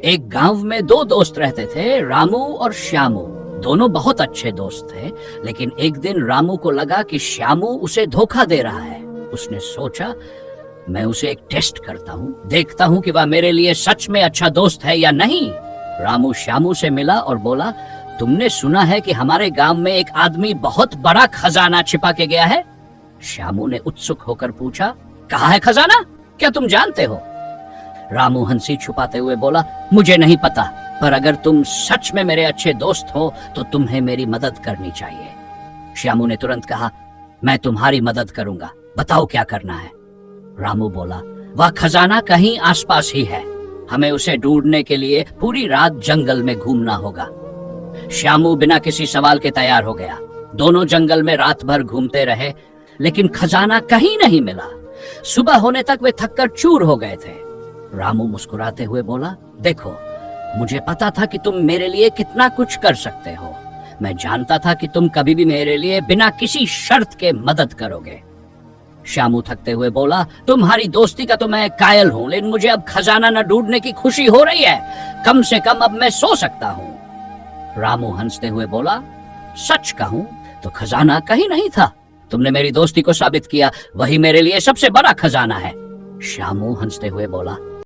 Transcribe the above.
एक गांव में दो दोस्त रहते थे, रामू और श्यामू। दोनों बहुत अच्छे दोस्त थे, लेकिन एक दिन रामू को लगा कि श्यामू उसे धोखा दे रहा है। उसने सोचा, मैं उसे एक टेस्ट करता हूँ, देखता हूँ कि वह मेरे लिए सच में अच्छा दोस्त है या नहीं। रामू श्यामू से मिला और बोला, तुमने सुना है कि हमारे गांव में एक आदमी बहुत बड़ा खजाना छिपा के गया है? श्यामू ने उत्सुक होकर पूछा, कहाँ है खजाना? क्या तुम जानते हो? रामू हंसी छुपाते हुए बोला, मुझे नहीं पता, पर अगर तुम सच में मेरे अच्छे दोस्त हो तो तुम्हें मेरी मदद करनी चाहिए। श्यामू ने तुरंत कहा, मैं तुम्हारी मदद करूंगा, बताओ क्या करना है। रामू बोला, वह खजाना कहीं आसपास ही है, हमें उसे ढूंढने के लिए पूरी रात जंगल में घूमना होगा। श्यामू बिना किसी सवाल के तैयार हो गया। दोनों जंगल में रात भर घूमते रहे, लेकिन खजाना कहीं नहीं मिला। सुबह होने तक वे थककर चूर हो गए थे। रामू मुस्कुराते हुए बोला, देखो, मुझे पता था कि तुम मेरे लिए कितना कुछ कर सकते हो। मैं जानता था कि तुम कभी भी मेरे लिए बिना किसी शर्त के मदद करोगे। श्यामू थकते हुए बोला, तुम्हारी दोस्ती का तो मैं कायल हूं, लेकिन मुझे अब खजाना न ढूंढने की खुशी हो रही है। कम से कम अब मैं सो सकता हूं। रामू हंसते हुए बोला, सच कहूं तो खजाना कहीं नहीं था। तुमने मेरी दोस्ती को साबित किया, वही मेरे लिए सबसे बड़ा खजाना है। श्यामू हंसते हुए बोला,